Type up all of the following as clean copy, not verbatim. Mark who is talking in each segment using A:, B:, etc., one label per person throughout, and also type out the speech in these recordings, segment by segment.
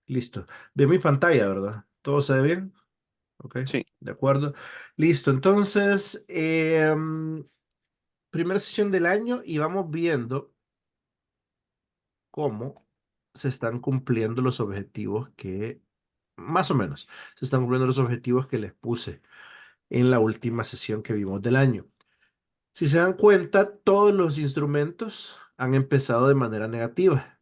A: Listo. De mi pantalla, ¿verdad? ¿Todo se ve bien? Ok,
B: Sí,
A: de acuerdo. Listo. Entonces, primera sesión del año y vamos viendo cómo se están cumpliendo los objetivos que, más o menos, se están cumpliendo los objetivos que les puse en la última sesión que vimos del año. Si se dan cuenta, todos los instrumentos han empezado de manera negativa.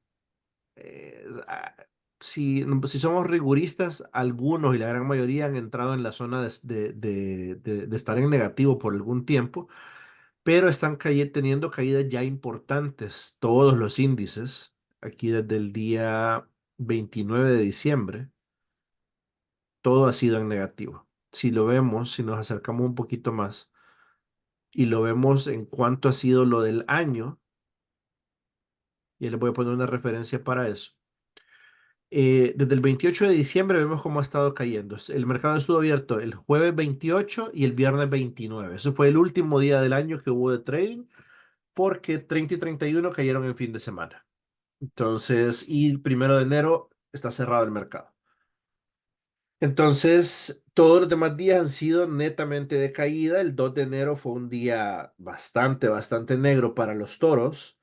A: eh, ah, si somos riguristas, algunos y la gran mayoría han entrado en la zona de estar en negativo por algún tiempo, pero están teniendo caídas ya importantes. Todos los índices, aquí desde el día 29 de diciembre, todo ha sido en negativo. Si lo vemos, si nos acercamos un poquito más y lo vemos en cuánto ha sido lo del año, y les voy a poner una referencia para eso. Desde el 28 de diciembre vemos cómo ha estado cayendo. El mercado estuvo abierto el jueves 28 y el viernes 29. Eso fue el último día del año que hubo de trading porque 30 y 31 cayeron en fin de semana. Entonces, y el 1 de enero está cerrado el mercado. Entonces, todos los demás días han sido netamente de caída. El 2 de enero fue un día bastante negro para los toros.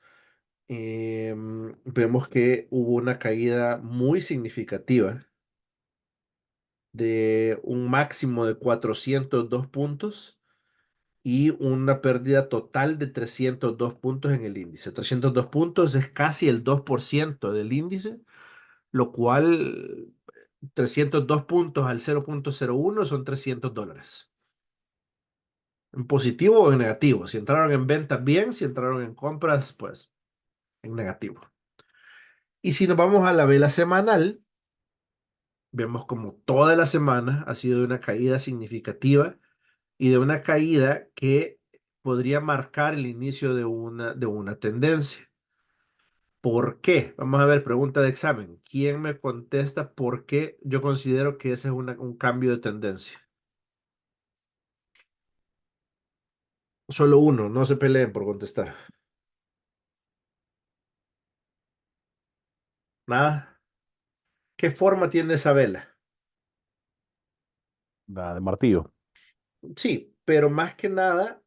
A: Vemos que hubo una caída muy significativa de un máximo de 402 puntos y una pérdida total de 302 puntos en el índice. 302 puntos es casi el 2% del índice, lo cual 302 puntos al 0,01 son $300. En positivo o en negativo. Si entraron en ventas, bien. Si entraron en compras, pues en negativo. Y si nos vamos a la vela semanal, vemos como toda la semana ha sido de una caída significativa y de una caída que podría marcar el inicio de una tendencia. ¿Por qué? Vamos a ver, pregunta de examen. ¿Quién me contesta por qué yo considero que ese es un cambio de tendencia? Solo uno, no se peleen por contestar. Nada. ¿Qué forma tiene esa vela?
B: la de martillo.
A: Sí, pero más que nada,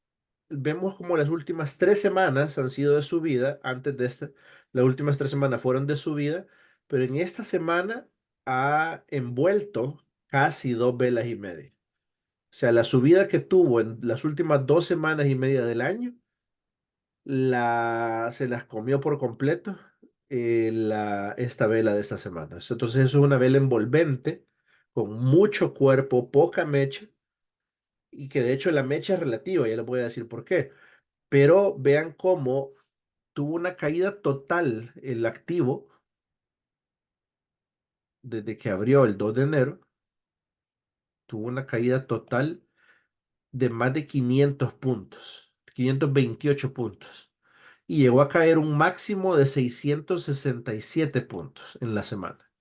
A: vemos como las últimas 3 semanas han sido de subida. Antes de esta, las últimas 3 semanas fueron de subida, pero en esta semana ha envuelto casi 2 velas y media. O sea, la subida que tuvo en las últimas 2 semanas y media del año, se las comió por completo esta vela de esta semana. Entonces, eso es una vela envolvente con mucho cuerpo, poca mecha y que de hecho la mecha es relativa, ya les voy a decir por qué. Pero vean cómo tuvo una caída total el activo desde que abrió el 2 de enero, tuvo una caída total de más de 500 puntos, 528 puntos, y llegó a caer un máximo de 667 puntos en la semana.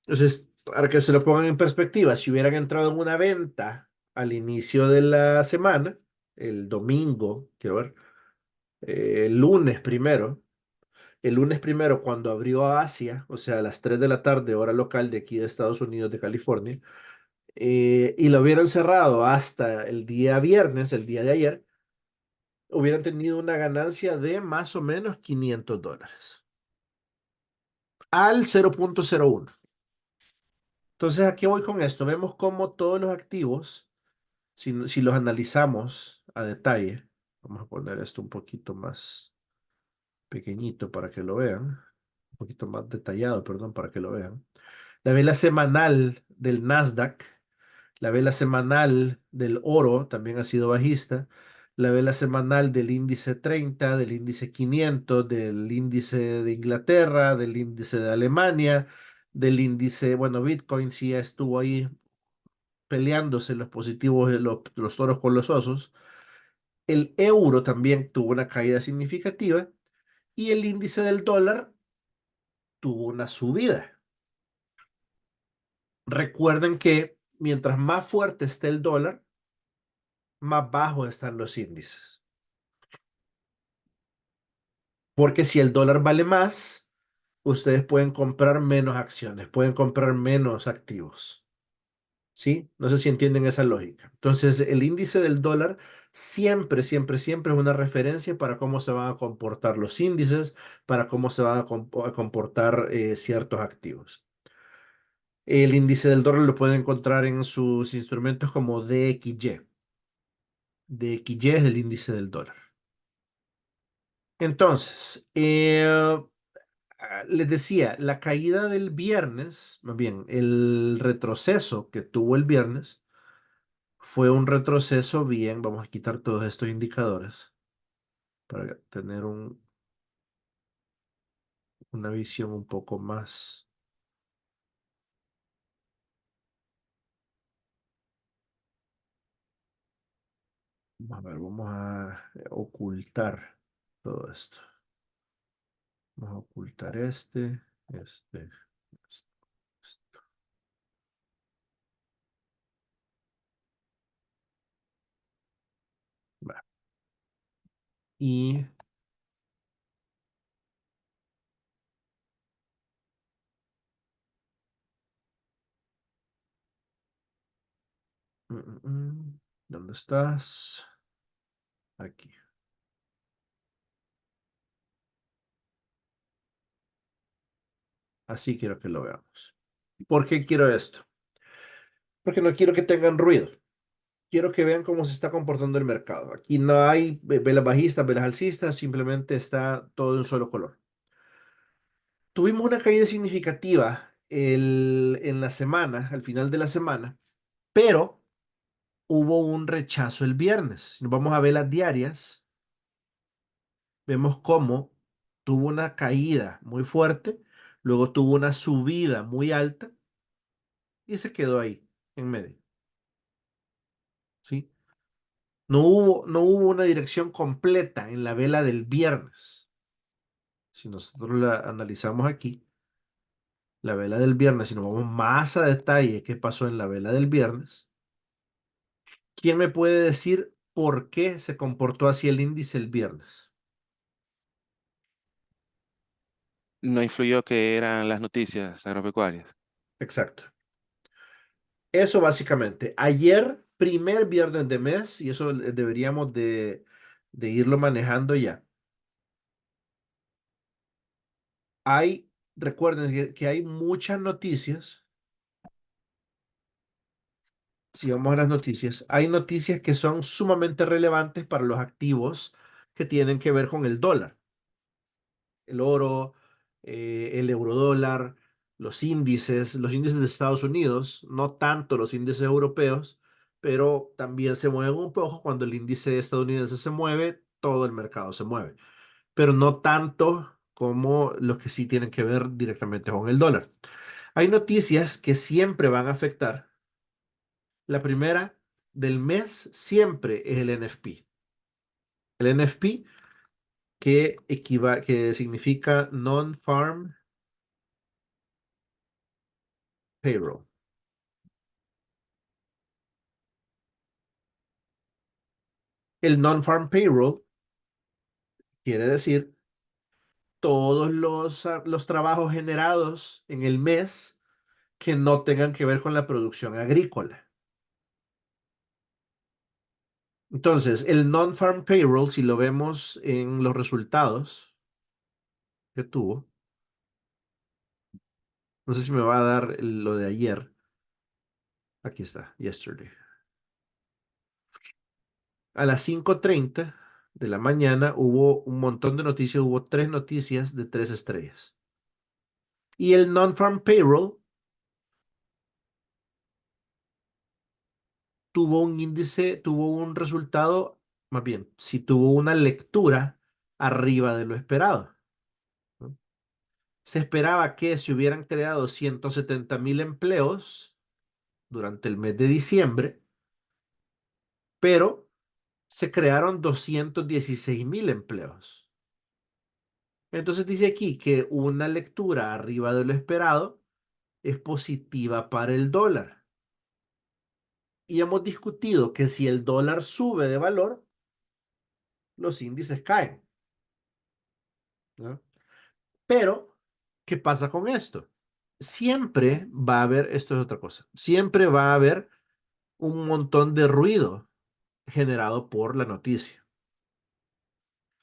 A: Entonces, para que se lo pongan en perspectiva, si hubieran entrado en una venta al inicio de la semana, el domingo, quiero ver, el lunes primero. El lunes primero, cuando abrió a Asia, o sea, a las 3 de la tarde, hora local de aquí de Estados Unidos, de California, y lo hubieran cerrado hasta el día viernes, el día de ayer, hubieran tenido una ganancia de más o menos $500 al 0,01. Entonces, ¿a qué voy con esto? Vemos cómo todos los activos, si los analizamos a detalle, vamos a poner esto un poquito más pequeñito para que lo vean, un poquito más detallado, perdón, para que lo vean. La vela semanal del Nasdaq, la vela semanal del oro también ha sido bajista, la vela semanal del índice 30, del índice 500, del índice de Inglaterra, del índice de Alemania, del índice, bueno, Bitcoin sí ya estuvo ahí peleándose los positivos, los toros con los osos. El euro también tuvo una caída significativa y el índice del dólar tuvo una subida. Recuerden que mientras más fuerte esté el dólar, más bajos están los índices. Porque si el dólar vale más, ustedes pueden comprar menos acciones, pueden comprar menos activos. ¿Sí? No sé si entienden esa lógica. Entonces, el índice del dólar siempre, siempre, siempre es una referencia para cómo se van a comportar los índices, para cómo se van a comportar ciertos activos. El índice del dólar lo pueden encontrar en sus instrumentos como DXY. DXY es el índice del dólar. Entonces, les decía, la caída del viernes, más bien, el retroceso que tuvo el viernes fue un retroceso bien. Vamos a quitar todos estos indicadores para tener una visión un poco más. A ver, vamos a ocultar todo esto. Vamos a ocultar este, esto, esto. Va. Y mm, ¿dónde estás? Aquí. Así quiero que lo veamos. ¿Por qué quiero esto? Porque no quiero que tengan ruido. Quiero que vean cómo se está comportando el mercado. Aquí no hay velas bajistas, velas alcistas, simplemente está todo de un solo color. Tuvimos una caída significativa en la semana, al final de la semana, pero hubo un rechazo el viernes. Si nos vamos a ver las diarias, vemos cómo tuvo una caída muy fuerte, luego tuvo una subida muy alta y se quedó ahí, en medio. ¿Sí? No hubo una dirección completa en la vela del viernes. Si nosotros la analizamos aquí, la vela del viernes, si nos vamos más a detalle qué pasó en la vela del viernes, ¿quién me puede decir por qué se comportó así el índice el viernes?
B: No influyó que eran las noticias agropecuarias.
A: Exacto. Eso básicamente. Ayer, primer viernes de mes, y eso deberíamos de irlo manejando ya. Hay, recuerden que hay muchas noticias. Si vamos a las noticias, hay noticias que son sumamente relevantes para los activos que tienen que ver con el dólar, el oro, el eurodólar, los índices de Estados Unidos, no tanto los índices europeos, pero también se mueven un poco. Cuando el índice estadounidense se mueve, todo el mercado se mueve, pero no tanto como los que sí tienen que ver directamente con el dólar. Hay noticias que siempre van a afectar. La primera del mes siempre es el NFP. El NFP que significa Non-Farm Payroll. El Non-Farm Payroll quiere decir todos los trabajos generados en el mes que no tengan que ver con la producción agrícola. Entonces, el Non-Farm Payroll, si lo vemos en los resultados que tuvo, no sé si me va a dar lo de ayer. Aquí está, yesterday. A las 5:30 de la mañana hubo un montón de noticias, hubo tres noticias de 3 estrellas. Y el non-farm payroll tuvo un índice, tuvo un resultado, más bien, si tuvo una lectura arriba de lo esperado, ¿no? Se esperaba que se hubieran creado 170,000 empleos durante el mes de diciembre, pero se crearon 216,000 empleos. Entonces dice aquí que una lectura arriba de lo esperado es positiva para el dólar. Y hemos discutido que si el dólar sube de valor, los índices caen, ¿no? Pero, ¿Qué pasa con esto? Siempre va a haber, esto es otra cosa, siempre va a haber un montón de ruido generado por la noticia.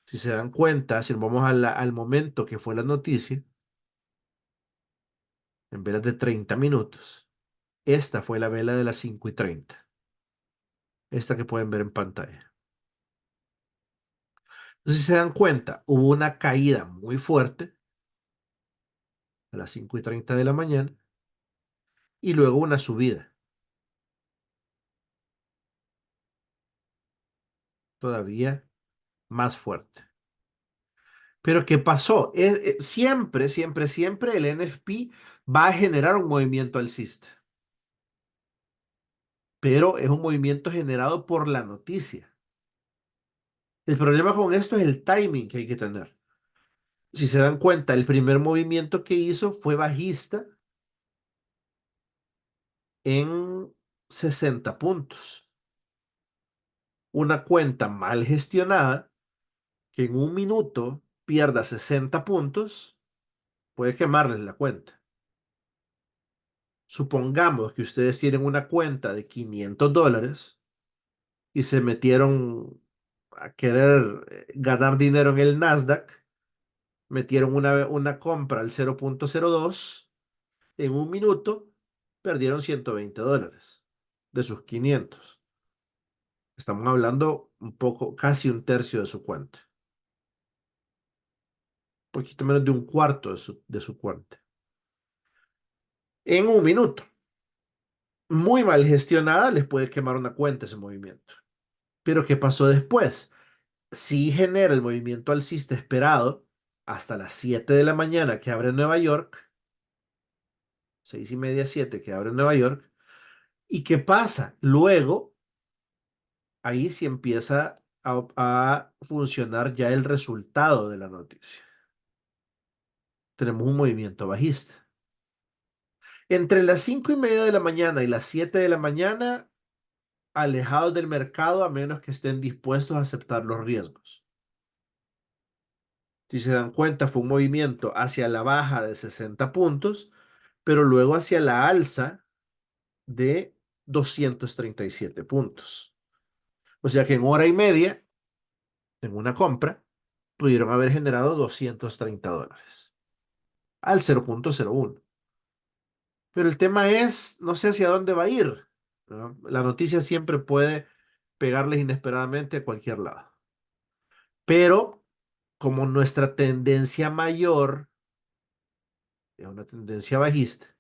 A: Si se dan cuenta, si nos vamos al momento que fue la noticia, en velas de 30 minutos, esta fue la vela de las 5:30, esta que pueden ver en pantalla. Entonces, si se dan cuenta, hubo una caída muy fuerte a las 5:30 de la mañana y luego una subida todavía más fuerte. Pero ¿qué pasó? Siempre, siempre, siempre el NFP va a generar un movimiento alcista, pero es un movimiento generado por la noticia. El problema con esto es el timing que hay que tener. Si se dan cuenta, el primer movimiento que hizo fue bajista en 60 puntos. Una cuenta mal gestionada que en un minuto pierda 60 puntos puede quemarles la cuenta. Supongamos que ustedes tienen una cuenta de $500 y se metieron a querer ganar dinero en el Nasdaq, metieron una compra al 0.02, en un minuto perdieron $120 de sus 500. Estamos hablando un poco, casi un tercio de su cuenta, un poquito menos de un cuarto de su cuenta, en un minuto. Muy mal gestionada les puede quemar una cuenta ese movimiento. Pero ¿qué pasó después? Si genera el movimiento alcista esperado hasta las 7 de la mañana que abre Nueva York, 6:30, 7 que abre Nueva York. ¿Y qué pasa? Luego, ahí sí empieza a funcionar ya el resultado de la noticia. Tenemos un movimiento bajista. Entre las 5:30 de la mañana y las 7 de la mañana, alejados del mercado a menos que estén dispuestos a aceptar los riesgos. Si se dan cuenta, fue un movimiento hacia la baja de 60 puntos, pero luego hacia la alza de 237 puntos. O sea que en hora y media, en una compra, pudieron haber generado $230 al 0.01. Pero el tema es, no sé hacia dónde va a ir, ¿no? La noticia siempre puede pegarles inesperadamente a cualquier lado. Pero como nuestra tendencia mayor es una tendencia bajista,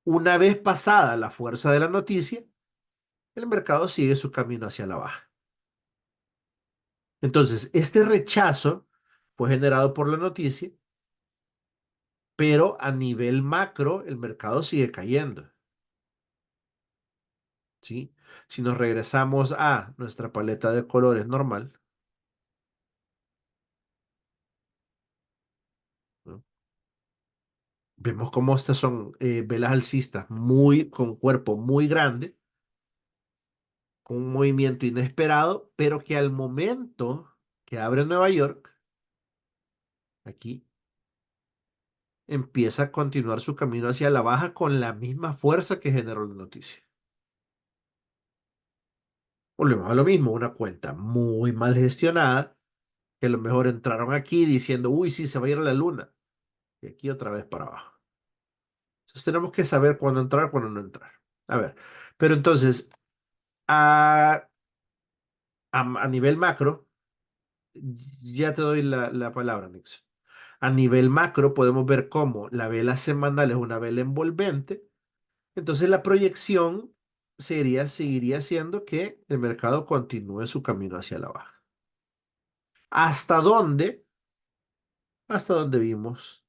A: una vez pasada la fuerza de la noticia, el mercado sigue su camino hacia la baja. Entonces, este rechazo fue generado por la noticia, pero a nivel macro el mercado sigue cayendo, ¿sí? Si nos regresamos a nuestra paleta de colores normal, ¿no? Vemos cómo estas son velas alcistas con cuerpo muy grande, con un movimiento inesperado, pero que al momento que abre Nueva York, aquí empieza a continuar su camino hacia la baja con la misma fuerza que generó la noticia. Volvemos a lo mismo, una cuenta muy mal gestionada, que a lo mejor entraron aquí diciendo, uy, sí, se va a ir a la luna, y aquí otra vez para abajo. Entonces tenemos que saber cuándo entrar, cuándo no entrar. A ver, pero entonces, a, a nivel macro, ya te doy la palabra, Nixon. A nivel macro podemos ver cómo la vela semanal es una vela envolvente. Entonces la proyección seguiría siendo que el mercado continúe su camino hacia la baja. ¿Hasta dónde? Hasta donde vimos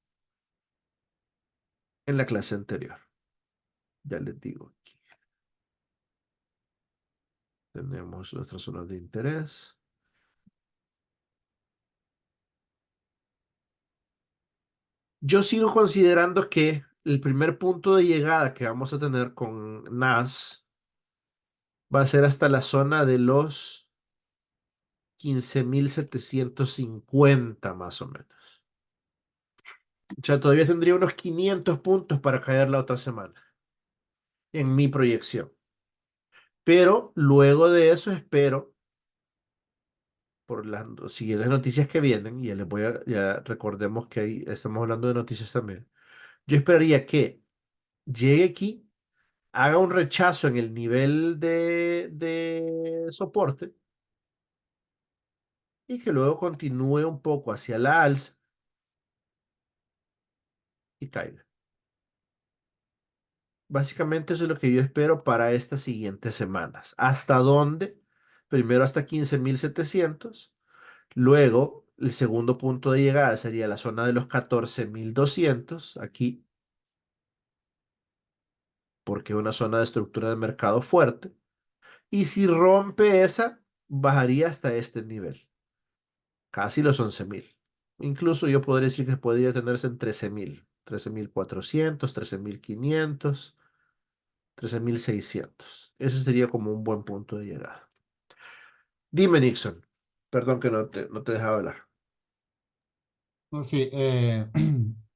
A: en la clase anterior. Ya les digo aquí. Tenemos nuestras zonas de interés. Yo sigo considerando que el primer punto de llegada que vamos a tener con NAS va a ser hasta la zona de los 15.750 más o menos. O sea, todavía tendría unos 500 puntos para caer la otra semana, en mi proyección. Pero luego de eso espero, por las siguientes noticias que vienen, y ya les voy a, ya recordemos que ahí estamos hablando de noticias también. Yo esperaría que llegue aquí, haga un rechazo en el nivel de soporte y que luego continúe un poco hacia la alza y caiga. Básicamente eso es lo que yo espero para estas siguientes semanas. ¿Hasta dónde? Primero hasta 15.700. Luego, el segundo punto de llegada sería la zona de los 14.200 aquí, porque es una zona de estructura de mercado fuerte. Y si rompe esa, bajaría hasta este nivel, casi los 11.000. Incluso yo podría decir que podría tenerse en 13.000, 13.400, 13.500, 13.600. Ese sería como un buen punto de llegada. Dime, Nixon. Perdón que no te dejaba hablar.
C: No, sí,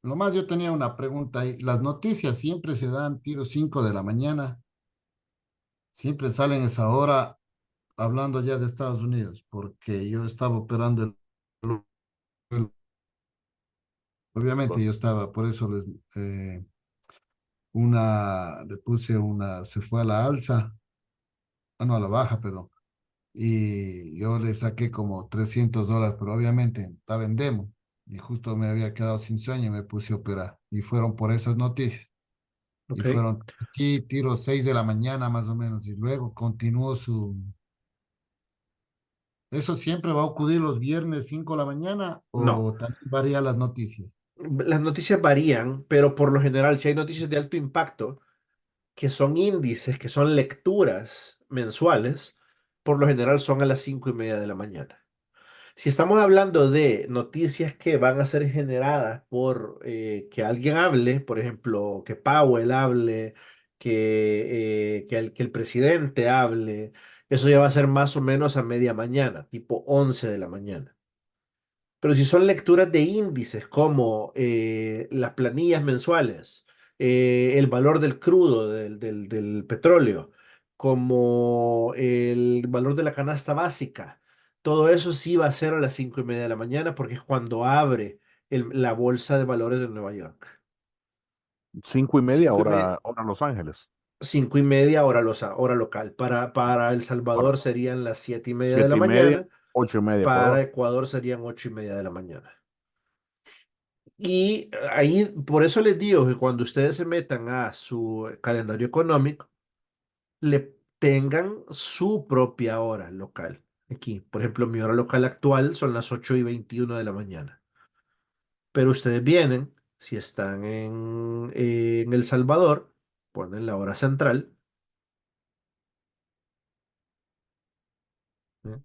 C: lo más yo tenía una pregunta ahí. Las noticias siempre se dan tiro 5 de la mañana, siempre salen esa hora hablando ya de Estados Unidos, porque yo estaba operando obviamente yo estaba, por eso eh, le puse se fue a la alza, no, a la baja, perdón, y yo le saqué como $300, pero obviamente estaba en demo, y justo me había quedado sin sueño y me puse a operar, y fueron por esas noticias. Y
A: Ok.
C: fueron aquí tiro 6 de la mañana más o menos, y luego continuó ¿Eso siempre va a ocurrir los viernes 5 de la mañana
A: No.
C: o también varía las noticias?
A: Las noticias varían, pero por lo general, si hay noticias de alto impacto, que son índices, que son lecturas mensuales, por lo general son a las 5:30 de la mañana. Si estamos hablando de noticias que van a ser generadas por que alguien hable, por ejemplo, que Powell hable, que el presidente hable, eso ya va a ser más o menos a media mañana, tipo 11 de la mañana. Pero si son lecturas de índices como las planillas mensuales, el valor del crudo, del petróleo, como el valor de la canasta básica, todo eso sí va a ser a las 5:30 de la mañana porque es cuando abre la bolsa de valores de Nueva York.
D: 5:30
A: Cinco y media,
D: hora Los Ángeles.
A: 5:30 hora local. Para El
D: Para
A: Salvador serían las 7:30 de la
D: 7:30,
A: mañana.
D: 8:30
A: Para
D: Ecuador.
A: Ecuador serían 8:30 de la mañana. Y ahí, por eso les digo que cuando ustedes se metan a su calendario económico, le tengan su propia hora local. Aquí, por ejemplo, mi hora local actual son las 8:21 de la mañana. Pero ustedes vienen, si están en El Salvador, ponen la hora central,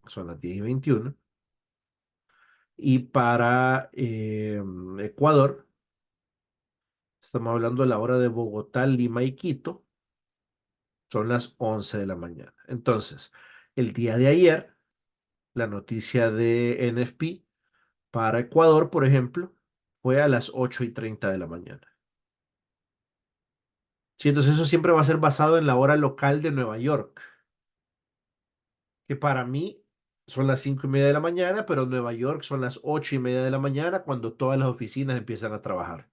A: son las 10:21. Y para Ecuador, estamos hablando de la hora de Bogotá, Lima y Quito. Son las 11 de la mañana. Entonces, el día de ayer, la noticia de NFP para Ecuador, por ejemplo, fue a las 8:30 de la mañana. Sí, entonces eso siempre va a ser basado en la hora local de Nueva York, que para mí son las 5:30 de la mañana, pero en Nueva York son las 8:30 de la mañana cuando todas las oficinas empiezan a trabajar,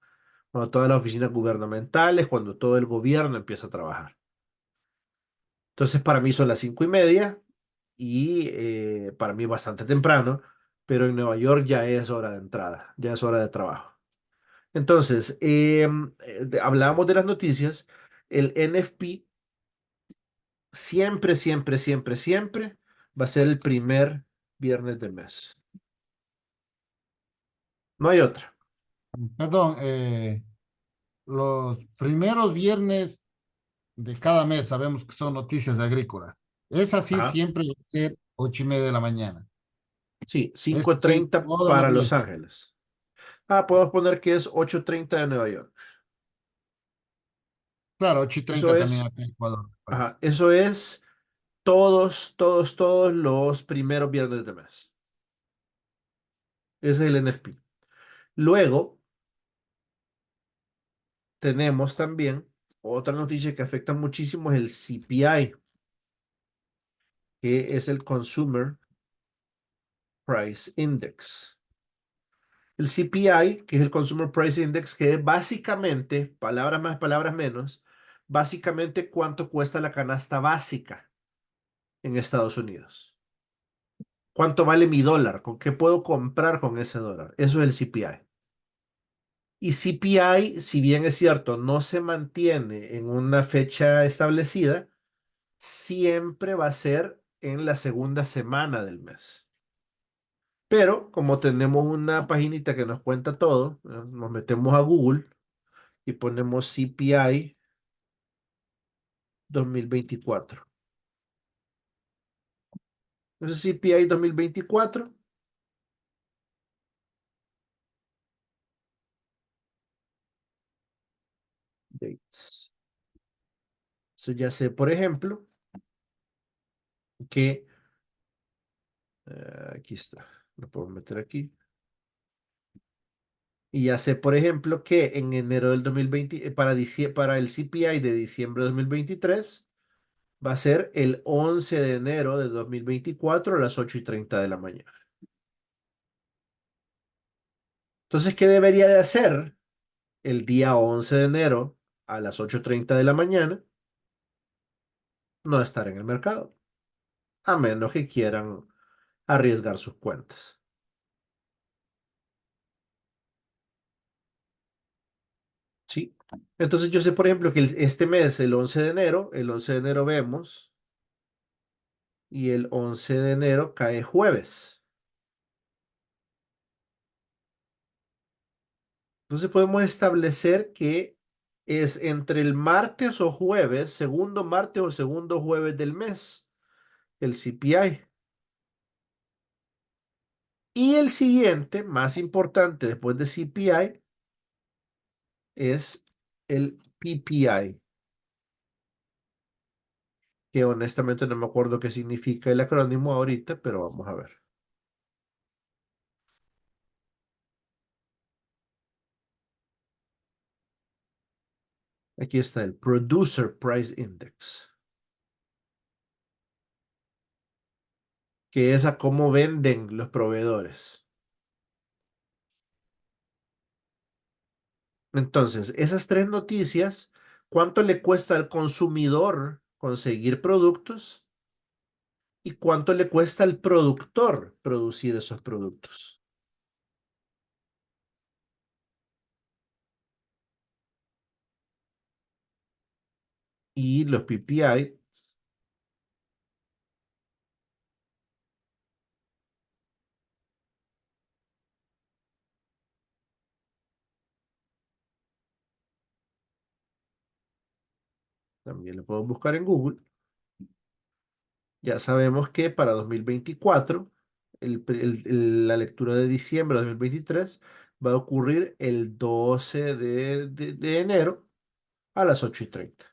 A: cuando todas las oficinas gubernamentales, cuando todo el gobierno empieza a trabajar. Entonces, para mí son las 5:30 y para mí bastante temprano, pero en Nueva York ya es hora de entrada, ya es hora de trabajo. Entonces, hablábamos de las noticias, el NFP siempre, siempre, siempre, siempre va a ser el primer viernes del mes. No hay otra.
C: Perdón, los primeros viernes de cada mes sabemos que son noticias agrícolas. Es así
A: Ajá.
C: siempre va a ser 8:30 de la mañana.
A: Sí,
C: Es
A: cinco
C: así
A: treinta
C: todos los
A: para Los
C: meses.
A: Ángeles. Podemos poner que es 8:30 de Nueva York.
C: Claro, 8 y
A: Eso
C: 30 también
A: es,
C: acá en Ecuador, me parece.
A: ajá, eso es todos, todos, todos los primeros viernes de mes. Ese es el NFP. Luego, tenemos también otra noticia que afecta muchísimo, es el CPI, que es el Consumer Price Index. El CPI, que es el Consumer Price Index, que es básicamente, palabras más, palabras menos, básicamente cuánto cuesta la canasta básica en Estados Unidos. ¿Cuánto vale mi dólar? ¿Con qué puedo comprar con ese dólar? Eso es el CPI. Y CPI, si bien es cierto, no se mantiene en una fecha establecida, siempre va a ser en la segunda semana del mes. Pero como tenemos una paginita que nos cuenta todo, nos metemos a Google y ponemos CPI 2024. Entonces CPI 2024, dates. Eso ya sé, por ejemplo, que aquí está, lo puedo meter aquí. Y ya sé, por ejemplo, que en enero del 2020, para el CPI de diciembre de 2023, va a ser el 11 de enero de 2024 a las 8:30 de la mañana. Entonces, ¿qué debería de hacer el día 11 de enero a las 8:30 de la mañana? No estar en el mercado, a menos que quieran arriesgar sus cuentas. ¿Sí? Entonces, yo sé, por ejemplo, que este mes, el 11 de enero vemos, y el 11 de enero cae jueves. Entonces podemos establecer que es entre el martes o jueves, segundo martes o segundo jueves del mes, el CPI. Y el siguiente, más importante después de CPI, es el PPI, que honestamente no me acuerdo qué significa el acrónimo ahorita, pero vamos a ver. Aquí está el Producer Price Index, que es a cómo venden los proveedores. Entonces, esas tres noticias, ¿cuánto le cuesta al consumidor conseguir productos? ¿Y cuánto le cuesta al productor producir esos productos? Y los PPI también lo puedo buscar en Google. Ya sabemos que para 2024, la lectura de diciembre de 2023 va a ocurrir el 12 de enero a las 8:30.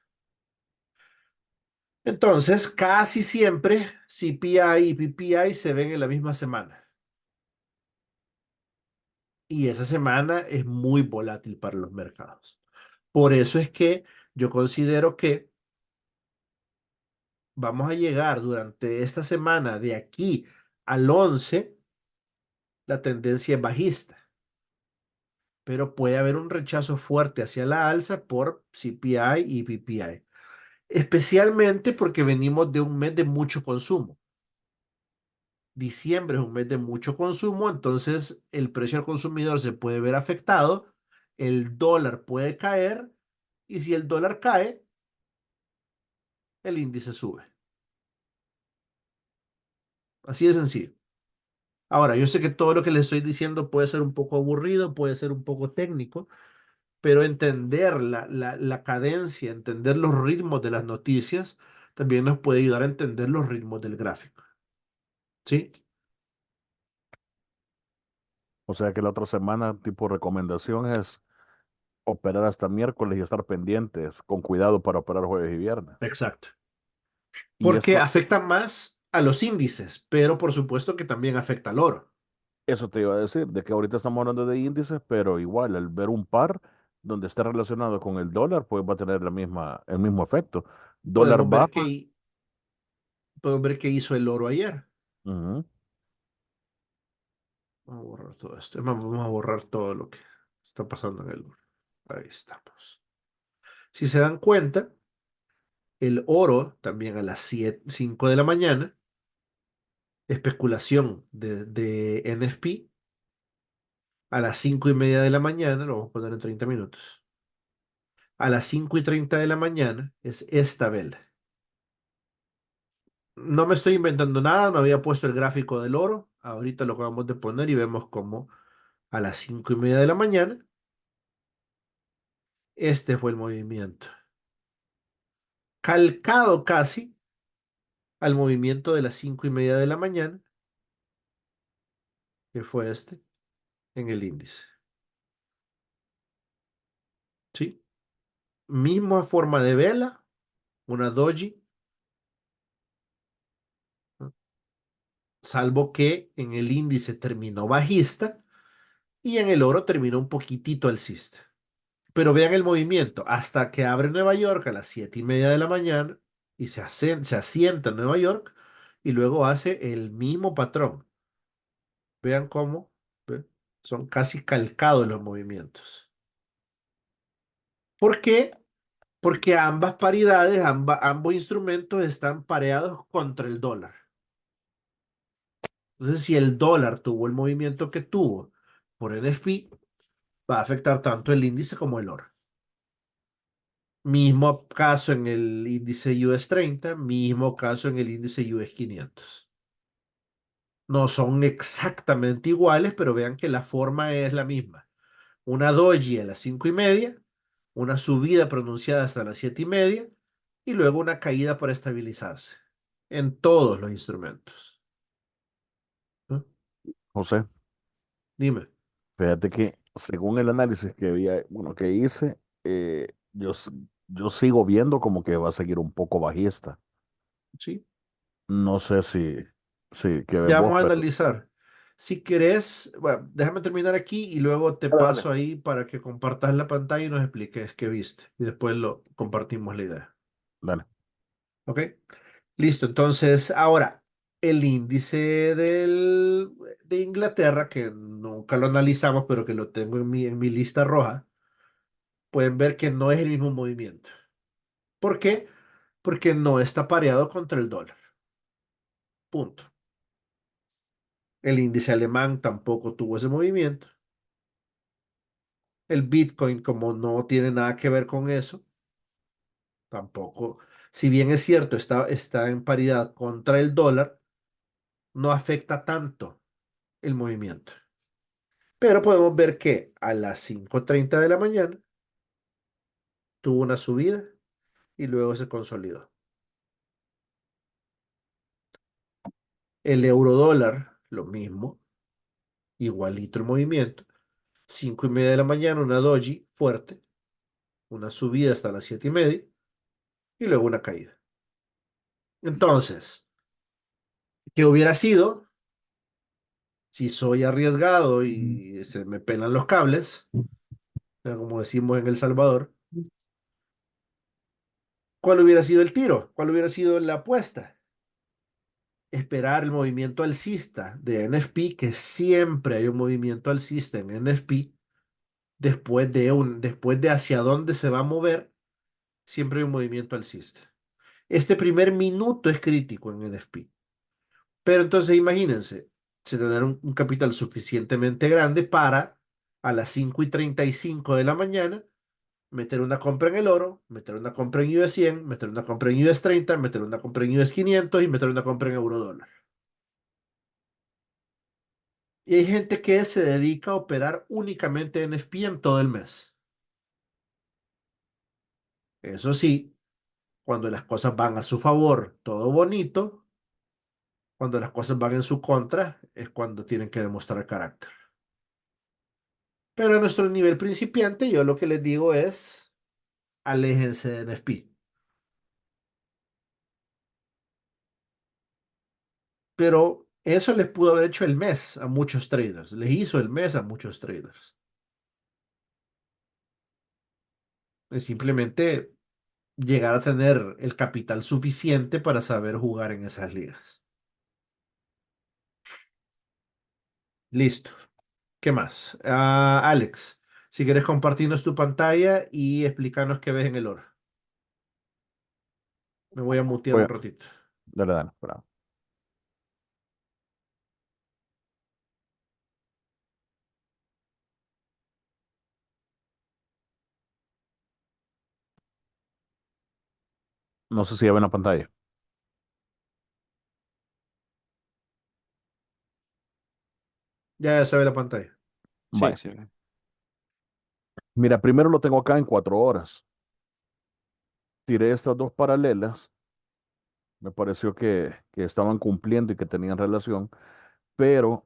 A: Entonces, casi siempre CPI y PPI se ven en la misma semana. Y esa semana es muy volátil para los mercados. Por eso es que yo considero que vamos a llegar durante esta semana de aquí al 11, la tendencia es bajista, pero puede haber un rechazo fuerte hacia la alza por CPI y PPI, especialmente porque venimos de un mes de mucho consumo. Diciembre es un mes de mucho consumo, entonces el precio al consumidor se puede ver afectado, el dólar puede caer, y si el dólar cae, el índice sube. Así de sencillo. Ahora, yo sé que todo lo que les estoy diciendo puede ser un poco aburrido, puede ser un poco técnico, pero entender la cadencia, entender los ritmos de las noticias, también nos puede ayudar a entender los ritmos del gráfico. ¿Sí?
D: O sea que la otra semana, tipo recomendación es operar hasta miércoles y estar pendientes, con cuidado para operar jueves y viernes.
A: Exacto.
D: Y
A: Porque
D: esto,
A: afecta más a los índices, pero por supuesto que también afecta al oro.
D: eso te iba a decir, de que ahorita estamos hablando de índices, pero igual, al ver un par, donde esté relacionado con el dólar, pues va a tener el mismo efecto. Dólar
A: Podemos ver
D: baja.
A: podemos ver qué hizo el oro ayer.
D: Ujú.
A: Vamos a borrar todo esto. Vamos a borrar todo lo que está pasando en el oro. Ahí estamos. Si se dan cuenta, el oro también a las 5 de la mañana, especulación de NFP, a las 5:30 de la mañana, lo vamos a poner en 30 minutos. A las 5:30 de la mañana es esta vela. No me estoy inventando nada, no había puesto el gráfico del oro. Ahorita lo acabamos de poner y vemos cómo a las 5:30 de la mañana, este fue el movimiento. Calcado casi al movimiento de las 5:30 de la mañana, que fue este, en el índice. ¿Sí? Misma forma de vela, una doji, ¿no? Salvo que en el índice terminó bajista y en el oro terminó un poquitito alcista. Pero vean el movimiento, hasta que abre Nueva York a las 7:30 de la mañana y se asienta en Nueva York y luego hace el mismo patrón. Vean cómo, ¿ve? Son casi calcados los movimientos. ¿Por qué? Porque ambas paridades, ambos instrumentos están pareados contra el dólar. Entonces, si el dólar tuvo el movimiento que tuvo por NFP, va a afectar tanto el índice como el oro. Mismo caso en el índice US 30, mismo caso en el índice US 500. No son exactamente iguales, pero vean que la forma es la misma. Una doji a las 5:30, una subida pronunciada hasta las 7:30 y luego una caída para estabilizarse en todos los instrumentos. ¿No?
D: José,
A: Dime,
D: fíjate que según el análisis que bueno, que hice, yo sigo viendo como que va a seguir un poco bajista.
A: ¿sí?
D: No sé si que ves
A: Ya
D: vos,
A: vamos a
D: pero
A: analizar. Si querés, bueno, déjame terminar aquí y luego te
D: dale, dale.
A: paso ahí para que compartas la pantalla y nos expliques qué viste. Y después lo compartimos la idea.
D: Dale.
A: ¿Ok? Listo. Entonces, ahora, el índice de Inglaterra, que nunca lo analizamos, pero que lo tengo en mi lista roja, pueden ver que no es el mismo movimiento. ¿Por qué? Porque no está pareado contra el dólar. Punto. El índice alemán tampoco tuvo ese movimiento. El Bitcoin, como no tiene nada que ver con eso, tampoco, si bien es cierto, está en paridad contra el dólar, no afecta tanto el movimiento. Pero podemos ver que a las 5:30 de la mañana tuvo una subida y luego se consolidó. El euro dólar, lo mismo, igualito el movimiento. 5:30 de la mañana, una doji fuerte, una subida hasta las 7:30 y luego una caída. Entonces, ¿qué hubiera sido si soy arriesgado y se me pelan los cables, como decimos en El Salvador? ¿Cuál hubiera sido el tiro? ¿Cuál hubiera sido la apuesta? Esperar el movimiento alcista de NFP, que siempre hay un movimiento alcista en NFP, después de hacia dónde se va a mover, siempre hay un movimiento alcista. Este primer minuto es crítico en NFP. Pero entonces imagínense, se tener un capital suficientemente grande para a las 5:35 de la mañana meter una compra en el oro, meter una compra en US 100, meter una compra en US 30, meter una compra en US 500 y meter una compra en euro dólar. Y hay gente que se dedica a operar únicamente en NFP en todo el mes. Eso sí, cuando las cosas van a su favor, todo bonito. Cuando las cosas van en su contra, es cuando tienen que demostrar carácter. Pero a nuestro nivel principiante, yo lo que les digo es, aléjense de NFP. Pero eso les pudo haber hecho el mes a muchos traders. Les hizo el mes a muchos traders. Es simplemente llegar a tener el capital suficiente para saber jugar en esas ligas. Listo. ¿Qué más? Alex, si quieres compartirnos tu pantalla y explicarnos qué ves en el oro. Me voy a mutear
D: Voy
A: un
D: a-
A: ratito.
D: Dale, dale, espera. No sé si ya ven la pantalla.
A: Ya se ve la pantalla.
B: Sí,
D: Vaya.
B: sí.
D: Mira, primero lo tengo acá en 4 horas. Tiré estas dos paralelas. Me pareció que estaban cumpliendo y que tenían relación. Pero,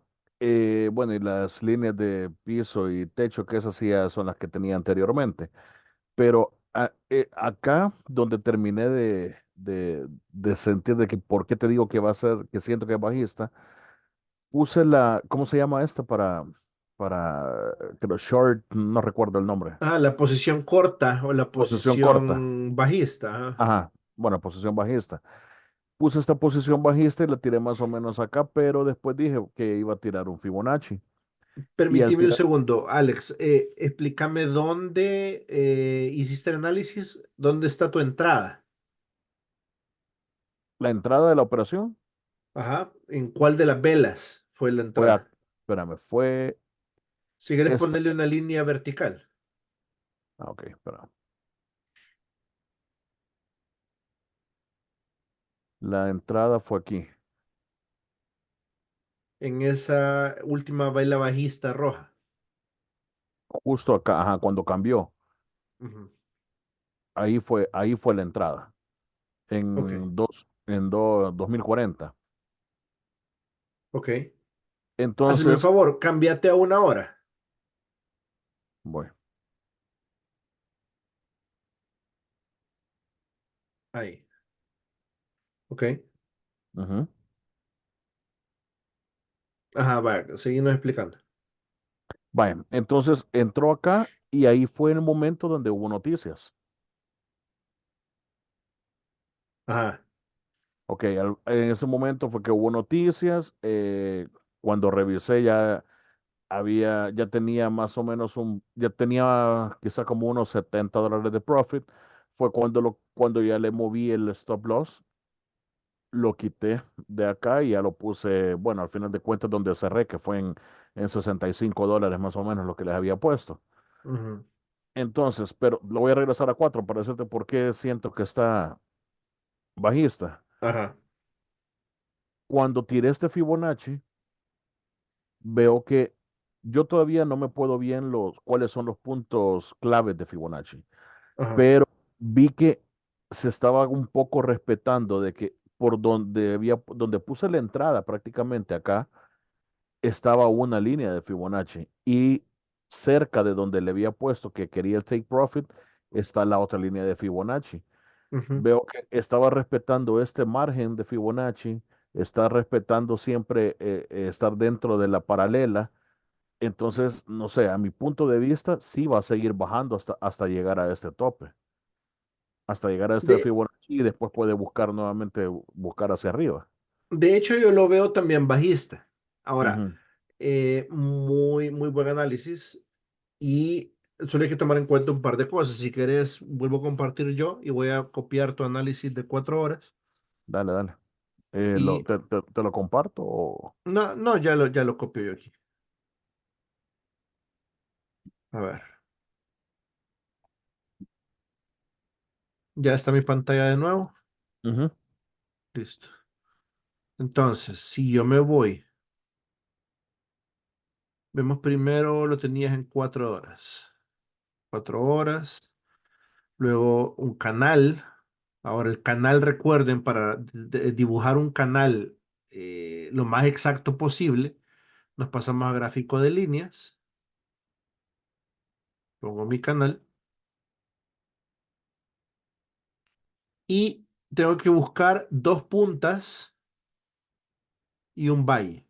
D: bueno, y las líneas de piso y techo, que esas sí ya son las que tenía anteriormente. Pero acá, donde terminé de sentir de que por qué te digo que va a ser, que siento que es bajista, puse ¿cómo se llama esta creo, short, no recuerdo el nombre,
A: La posición corta o la
D: posición corta.
A: posición bajista.
D: Ajá, bueno, posición bajista. Puse esta posición bajista y la tiré más o menos acá, pero después dije que iba a tirar un Fibonacci. Y al
A: Permíteme un
D: tirar
A: segundo, Alex. Explícame dónde hiciste el análisis, dónde está tu entrada.
D: la entrada de la operación,
A: Ajá. ¿En cuál de las velas fue la
D: fue,
A: entrada?
D: espérame, fue
A: Si quieres
D: esta.
A: ponerle una línea vertical.
D: Ok, espera. La entrada fue aquí,
A: En esa última vela bajista roja.
D: justo acá, ajá, cuando cambió.
A: Ujú.
D: Ahí fue la entrada,
A: Ok,
D: en 2040.
A: ok. Hazme un
D: Entonces,
A: favor, cámbiate a una hora.
D: voy.
A: Ahí. Ok.
D: Ujú.
A: Ajá, va, seguimos explicando.
D: Vaya, entonces entró acá y ahí fue el momento donde hubo noticias.
A: Ajá.
D: Ok, en ese momento fue que hubo noticias. Cuando revisé ya tenía más o menos ya tenía quizá como unos $70 de profit. Fue cuando ya le moví el stop loss, lo quité de acá y ya lo puse, bueno, al final de cuentas donde cerré, que fue en $65 más o menos lo que les había puesto.
A: Ujú.
D: Entonces, pero lo voy a regresar a 4 para decirte por qué siento que está bajista.
A: Ajá.
D: Cuando tiré este Fibonacci, veo que yo todavía no me puedo bien cuáles son los puntos claves de Fibonacci,
A: Ajá.
D: pero vi que se estaba un poco respetando de que por donde puse la entrada prácticamente acá, estaba una línea de Fibonacci y cerca de donde le había puesto que quería el take profit está la otra línea de Fibonacci.
A: Ujú.
D: Veo que estaba respetando este margen de Fibonacci, está respetando siempre estar dentro de la paralela. Entonces, no sé, a mi punto de vista, sí va a seguir bajando hasta llegar a este tope, hasta llegar a este
A: De,
D: Fibonacci y después puede buscar nuevamente, buscar hacia arriba.
A: de hecho, yo lo veo también bajista. Ahora,
D: Ujú.
A: muy, muy buen análisis. Y solo hay que tomar en cuenta un par de cosas. Si quieres, vuelvo a compartir yo y voy a copiar tu análisis de 4 horas.
D: Dale, dale.
A: Y
D: ¿Te lo comparto?
A: no, no, ya lo copio yo aquí. A ver, ya está mi pantalla de nuevo.
D: Ujú.
A: Listo. Entonces, si yo me voy, vemos primero lo tenías en 4 horas. 4 horas. Luego un canal. Ahora el canal, recuerden, para dibujar un canal lo más exacto posible, nos pasamos a gráfico de líneas. Pongo mi canal y tengo que buscar dos puntas y un valle.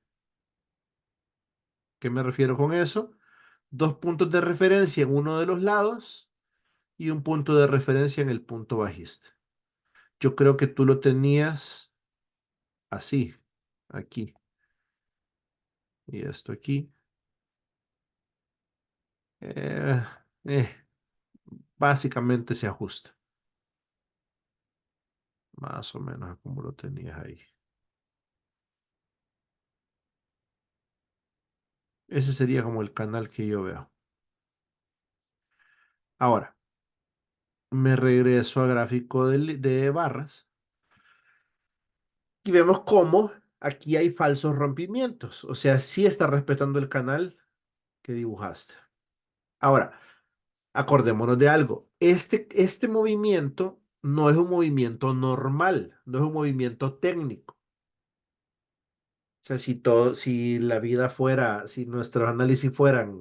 A: ¿Qué me refiero con eso? Dos puntos de referencia en uno de los lados y un punto de referencia en el punto bajista. Yo creo que tú lo tenías así, aquí, y esto aquí. Eh, eh, básicamente se ajusta, más o menos a como lo tenías ahí. Ese sería como el canal que yo veo. Ahora, me regreso a gráfico de barras y vemos cómo aquí hay falsos rompimientos. O sea, sí está respetando el canal que dibujaste. Ahora, acordémonos de algo. Este movimiento no es un movimiento normal, no es un movimiento técnico. O sea, si la vida fuera, si nuestros análisis fueran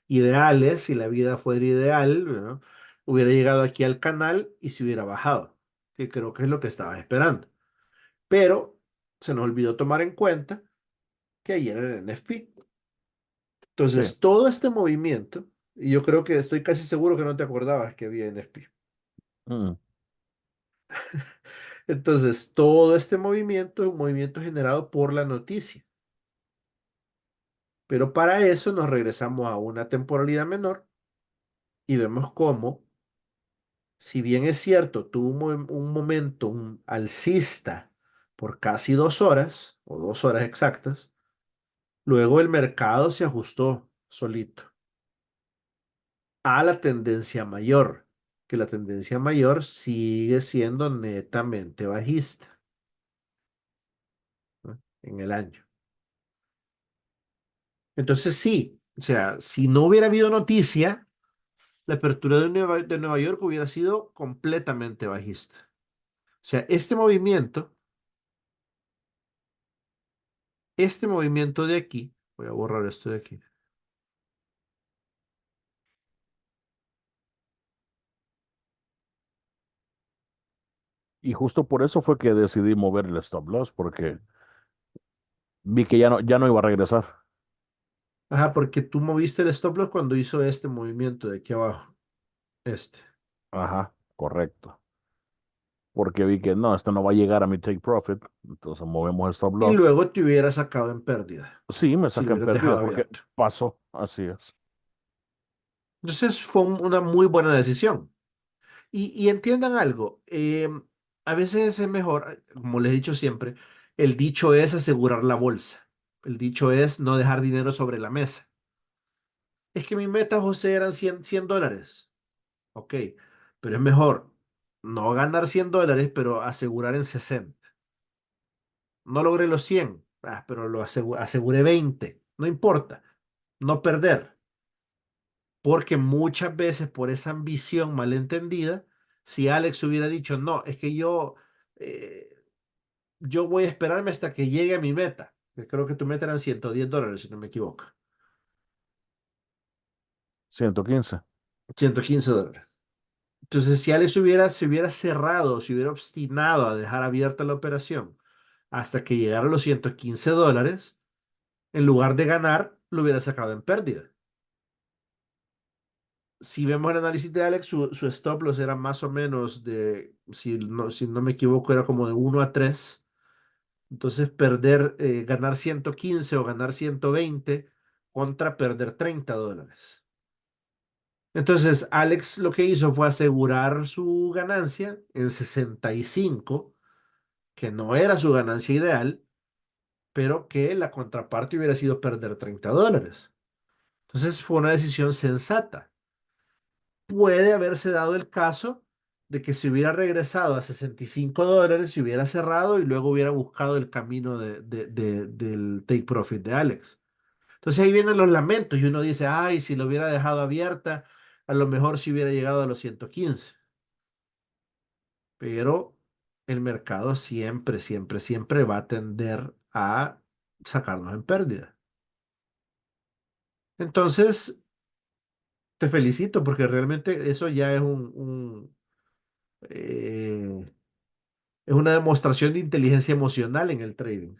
A: ideales, si la vida fuera ideal, ¿no? Hubiera llegado aquí al canal y se hubiera bajado, que creo que es lo que estabas esperando. Pero se nos olvidó tomar en cuenta que ayer era el NFP.
D: Sí.
A: Entonces, todo este movimiento, y yo creo que estoy casi seguro que no te acordabas que había NFP.
D: Mm.
A: Entonces, todo este movimiento es un movimiento generado por la noticia. Pero para eso nos regresamos a una temporalidad menor y vemos cómo, si bien es cierto, tuvo un momento un alcista por casi 2 horas, o 2 horas exactas, luego el mercado se ajustó solito a la tendencia mayor, que la tendencia mayor sigue siendo netamente bajista, ¿no? En el año. Entonces sí, o sea, si no hubiera habido noticia, la apertura de Nueva York hubiera sido completamente bajista. O sea, este movimiento de aquí, voy a borrar esto de aquí.
D: Y justo por eso fue que decidí mover el stop loss, porque vi que ya no iba a regresar.
A: Ajá, porque tú moviste el stop loss cuando hizo este movimiento de aquí abajo. Este.
D: Ajá, correcto. Porque vi que no, esto no va a llegar a mi take profit, entonces movemos el stop
A: Y
D: loss.
A: luego te hubiera sacado en pérdida
D: Sí, me
A: si
D: sacan
A: hubieras
D: pérdida
A: dejado
D: porque
A: abierto.
D: pasó, así es.
A: Entonces fue una muy buena decisión. Y entiendan algo, a veces es mejor, como les he dicho siempre, el dicho es asegurar la bolsa. El dicho es no dejar dinero sobre la mesa. Es que mi meta, José, eran $100. Ok, pero es mejor no ganar $100, pero asegurar en 60. No logré los 100, pero aseguré 20. No importa, no perder. Porque muchas veces por esa ambición malentendida, si Alex hubiera dicho, no, es que eh, yo voy a esperarme hasta que llegue a mi meta, que creo que tu meta eran $110, si no me equivoco.
D: 115.
A: $115. Entonces, si Alex se hubiera cerrado, se hubiera obstinado a dejar abierta la operación hasta que llegara a los $115, en lugar de ganar, lo hubiera sacado en pérdida. Si vemos el análisis de Alex, su stop loss era más o menos si no me equivoco, era como de 1 a 3. Entonces, ganar 115 o ganar 120 contra perder $30. Entonces, Alex lo que hizo fue asegurar su ganancia en 65, que no era su ganancia ideal, pero que la contraparte hubiera sido perder $30. Entonces, fue una decisión sensata. Puede haberse dado el caso de que se hubiera regresado a $65, se hubiera cerrado y luego hubiera buscado el camino del take profit de Alex. Entonces ahí vienen los lamentos y uno dice, ay, si lo hubiera dejado abierta, a lo mejor si hubiera llegado a los 115. Pero el mercado siempre, siempre, siempre va a tender a sacarnos en pérdida. Entonces, te felicito porque realmente eso ya eh, es una demostración de inteligencia emocional en el trading.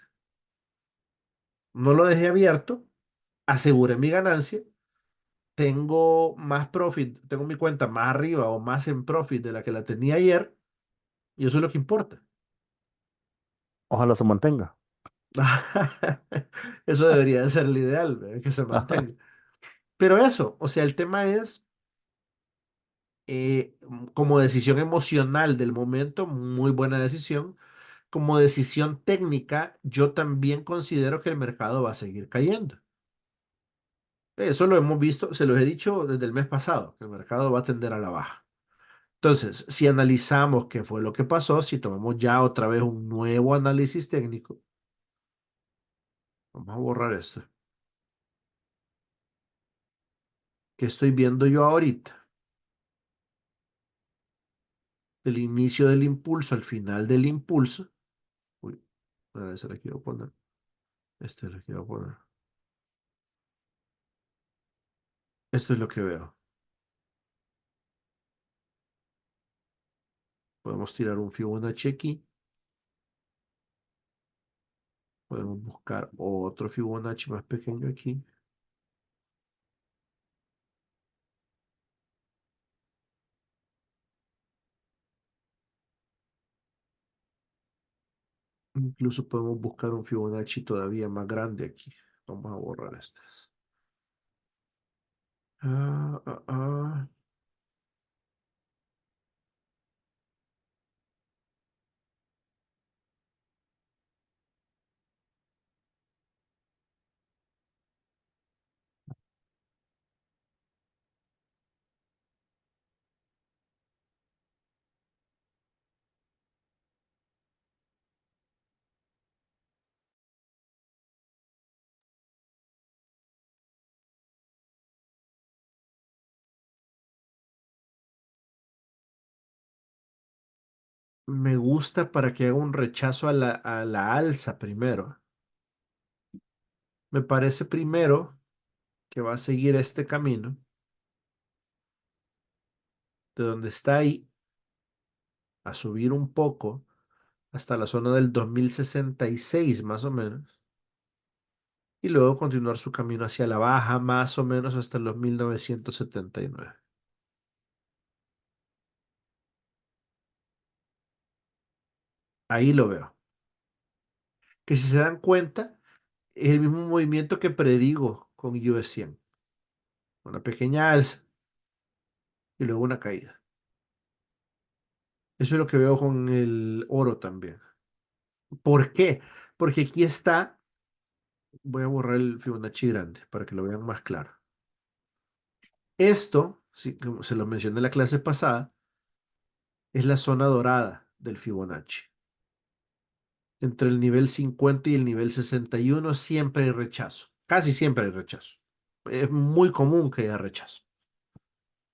A: No lo dejé abierto, aseguré mi ganancia, tengo más profit, tengo mi cuenta más arriba o más en profit de la que la tenía ayer, y eso es lo que importa.
D: Ojalá se mantenga.
A: Eso debería de ser el ideal, ¿verdad? Que se mantenga. Pero eso, o sea, el tema es, como decisión emocional del momento, muy buena decisión. Como decisión técnica, yo también considero que el mercado va a seguir cayendo. Eso lo hemos visto, se los he dicho desde el mes pasado, que el mercado va a tender a la baja. Entonces, si analizamos qué fue lo que pasó, si tomamos ya otra vez un nuevo análisis técnico, vamos a borrar esto. ¿Qué estoy viendo yo ahorita? El inicio del impulso al final del impulso. Uy, a ver, se le quiero poner. Este le quiero poner. Esto es lo que veo. Podemos tirar un Fibonacci aquí. Podemos buscar otro Fibonacci más pequeño aquí. Incluso podemos buscar un Fibonacci todavía más grande aquí. Vamos a borrar estas. Ah, ah, ah. Me gusta para que haga un rechazo a la alza primero. Me parece primero que va a seguir este camino de donde está ahí a subir un poco hasta la zona del 2066 más o menos, y luego continuar su camino hacia la baja más o menos hasta los 1979. Ahí lo veo. Que si se dan cuenta, es el mismo movimiento que predigo con US 100. Una pequeña alza y luego una caída. Eso es lo que veo con el oro también. ¿Por qué? Porque aquí está, voy a borrar el Fibonacci grande para que lo vean más claro. Esto, sí, como se lo mencioné en la clase pasada, es la zona dorada del Fibonacci. Entre el nivel 50 y el nivel 61 siempre hay rechazo. Casi siempre hay rechazo. Es muy común que haya rechazo.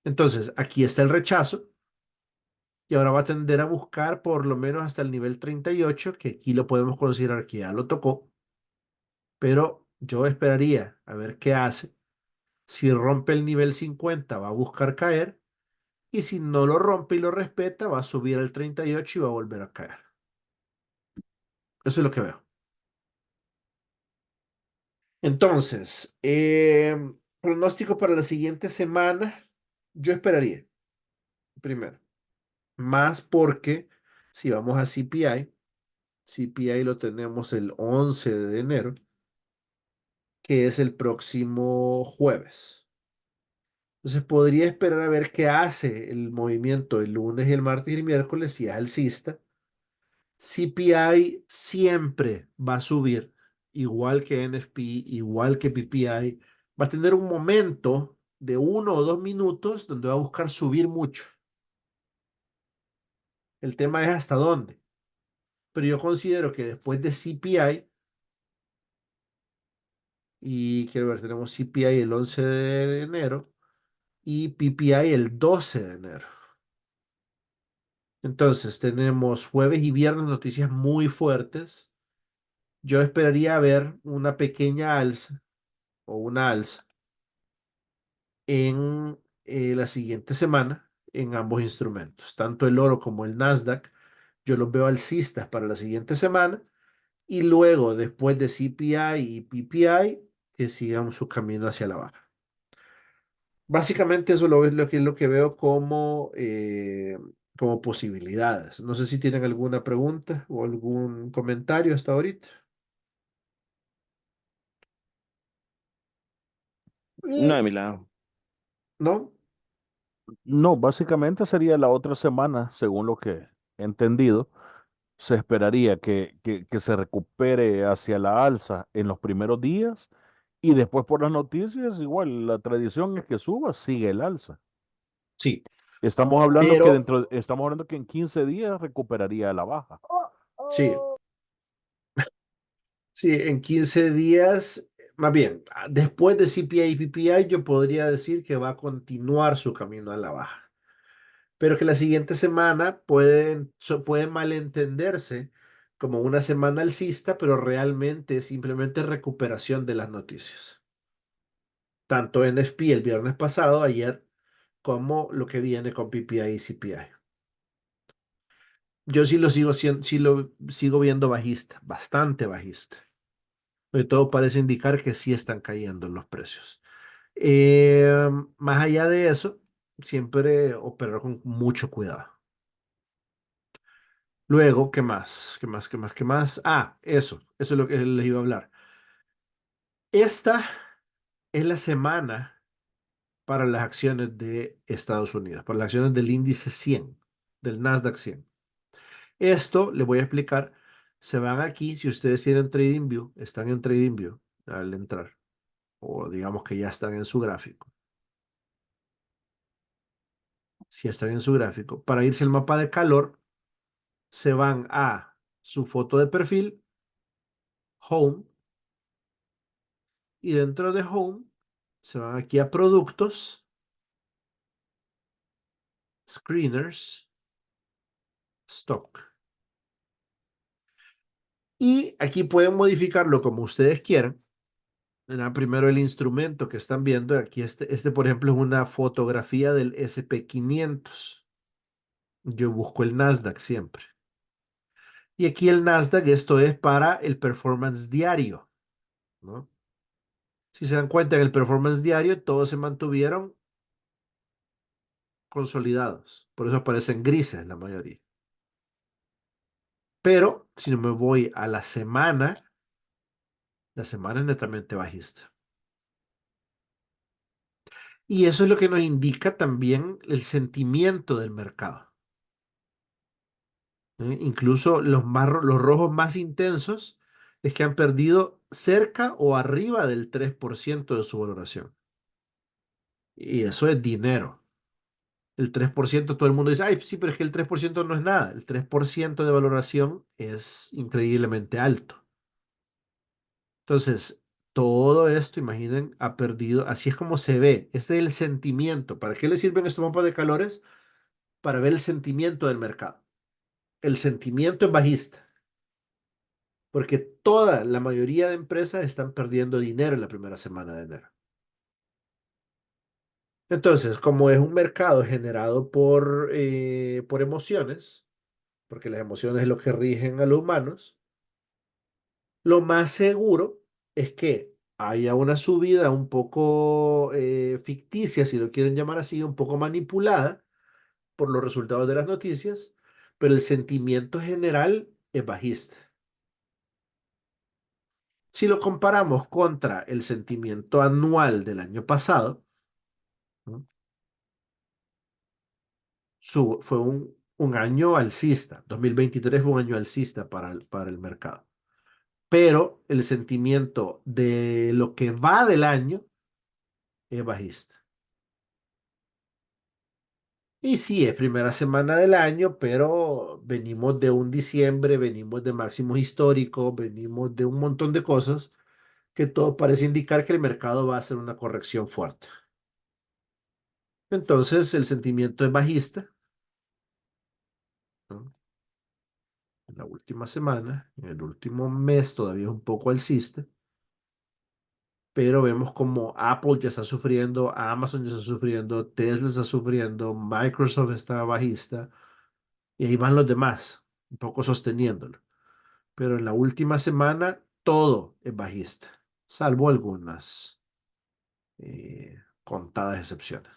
A: Entonces, aquí está el rechazo y ahora va a tender a buscar por lo menos hasta el nivel 38, que aquí lo podemos considerar que ya lo tocó, pero yo esperaría a ver qué hace. Si rompe el nivel 50, va a buscar caer, y si no lo rompe y lo respeta, va a subir al 38 y va a volver a caer. Eso es lo que veo. Entonces, pronóstico para la siguiente semana, yo esperaría, primero, más porque si vamos a CPI, CPI lo tenemos el 11 de enero, que es el próximo jueves. Entonces podría esperar a ver qué hace el movimiento el lunes y el martes y el miércoles si es alcista. CPI siempre va a subir, igual que NFP, igual que PPI. Va a tener un momento de 1 o 2 minutos donde va a buscar subir mucho. El tema es hasta dónde. Pero yo considero que después de CPI, y quiero ver, tenemos CPI el 11 de enero y PPI el 12 de enero. Entonces tenemos jueves y viernes noticias muy fuertes. Yo esperaría ver una pequeña alza o una alza en la siguiente semana en ambos instrumentos, tanto el oro como el Nasdaq. Yo los veo alcistas para la siguiente semana y luego, después de CPI y PPI, que sigan su camino hacia la baja. Básicamente eso es lo que veo como posibilidades. No sé si tienen alguna pregunta o algún comentario hasta ahorita.
B: No,
A: Eh,
B: de mi lado.
A: ¿No?
D: No, básicamente sería la otra semana, según lo que he entendido. Se esperaría que se recupere hacia la alza en los primeros días y después por las noticias, igual la tradición es que suba, sigue el alza.
A: Sí, pero
D: Estamos hablando que en 15 días recuperaría la baja.
A: sí, sí, en 15 días, más bien, después de CPI y PPI, yo podría decir que va a continuar su camino a la baja, pero que la siguiente semana puede malentenderse como una semana alcista, pero realmente es simplemente recuperación de las noticias. Tanto NFP el viernes pasado, ayer, como lo que viene con PPI y CPI. Yo sí lo sigo viendo bajista, bastante bajista. De todo parece indicar que sí están cayendo los precios. Más allá de eso, siempre operar con mucho cuidado. Luego, ¿qué más? ¿Qué más? ¿Qué más? ¿Qué más? Eso es lo que les iba a hablar. Esta es la semana para las acciones de Estados Unidos, para las acciones del índice 100, del Nasdaq 100. Esto les voy a explicar. Se van aquí, si ustedes tienen TradingView, están en TradingView al entrar, o digamos que ya están en su gráfico. Si están en su gráfico, para irse al mapa de calor, se van a su foto de perfil, Home, y dentro de Home se van aquí a Productos, Screeners, Stock. Y aquí pueden modificarlo como ustedes quieran. Primero el instrumento que están viendo. Aquí por ejemplo, es una fotografía del SP 500. Yo busco el Nasdaq siempre. Y aquí el Nasdaq, esto es para el performance diario, ¿no? Si se dan cuenta, en el performance diario todos se mantuvieron consolidados. Por eso aparecen grises la mayoría. Pero si no me voy a la semana es netamente bajista. Y eso es lo que nos indica también el sentimiento del mercado. Incluso los rojos más intensos es que han perdido cerca o arriba del 3% de su valoración. Y eso es dinero. El 3% todo el mundo dice, ay, sí, pero es que el 3% no es nada. El 3% de valoración es increíblemente alto. Entonces, todo esto, imaginen, ha perdido, así es como se ve. Este es el sentimiento. ¿Para qué le sirven estos mapas de calores? Para ver el sentimiento del mercado. El sentimiento es bajista, porque la mayoría de empresas están perdiendo dinero en la primera semana de enero. Entonces, como es un mercado generado por emociones, porque las emociones es lo que rigen a los humanos, lo más seguro es que haya una subida un poco ficticia, si lo quieren llamar así, un poco manipulada por los resultados de las noticias, pero el sentimiento general es bajista. Si lo comparamos contra el sentimiento anual del año pasado, ¿no? Fue un año alcista. 2023 fue un año alcista para el mercado. Pero el sentimiento de lo que va del año es bajista. Y sí, es primera semana del año, pero venimos de un diciembre, venimos de máximos históricos, venimos de un montón de cosas que todo parece indicar que el mercado va a hacer una corrección fuerte. Entonces, el sentimiento es bajista, ¿no? En la última semana, en el último mes todavía es un poco alcista, pero vemos como Apple ya está sufriendo, Amazon ya está sufriendo, Tesla está sufriendo, Microsoft está bajista, y ahí van los demás, un poco sosteniéndolo. Pero en la última semana todo es bajista, salvo algunas contadas excepciones.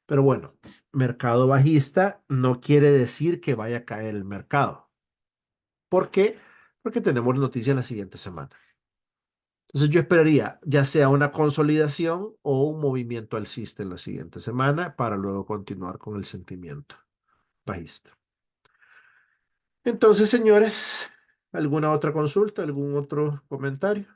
A: Pero bueno, mercado bajista no quiere decir que vaya a caer el mercado. ¿Por qué? Porque tenemos noticias la siguiente semana. Entonces yo esperaría ya sea una consolidación o un movimiento alcista en la siguiente semana para luego continuar con el sentimiento bajista. Entonces, señores, ¿alguna otra consulta? ¿Algún otro comentario?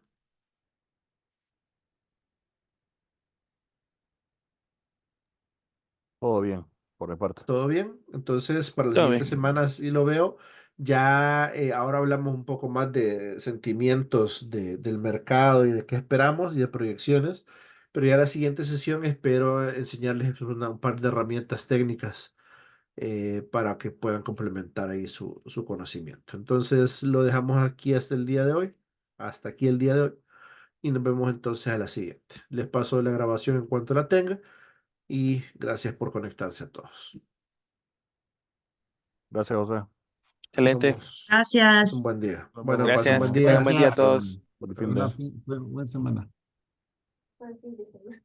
D: Todo bien, por mi parte.
A: ¿Todo bien? Entonces, para la
B: Todo
A: siguiente
B: bien.
A: semana sí lo veo. Ya ahora hablamos un poco más de sentimientos del mercado y de qué esperamos y de proyecciones. Pero ya la siguiente sesión espero enseñarles un par de herramientas técnicas para que puedan complementar ahí su conocimiento. Entonces, lo dejamos aquí hasta el día de hoy. Hasta aquí el día de hoy. Y nos vemos entonces a la siguiente. Les paso la grabación en cuanto la tenga y gracias por conectarse a todos.
D: Gracias, José.
B: Excelente.
A: Es un
E: Gracias.
A: buen día.
D: Nos
A: Bueno,
D: vemos.
A: pasen
B: Gracias.
A: buen
B: Que tengan
A: día.
B: buen día a
C: Gracias.
B: todos.
D: Buen fin de-
C: Buena semana.
E: Buen fin de semana.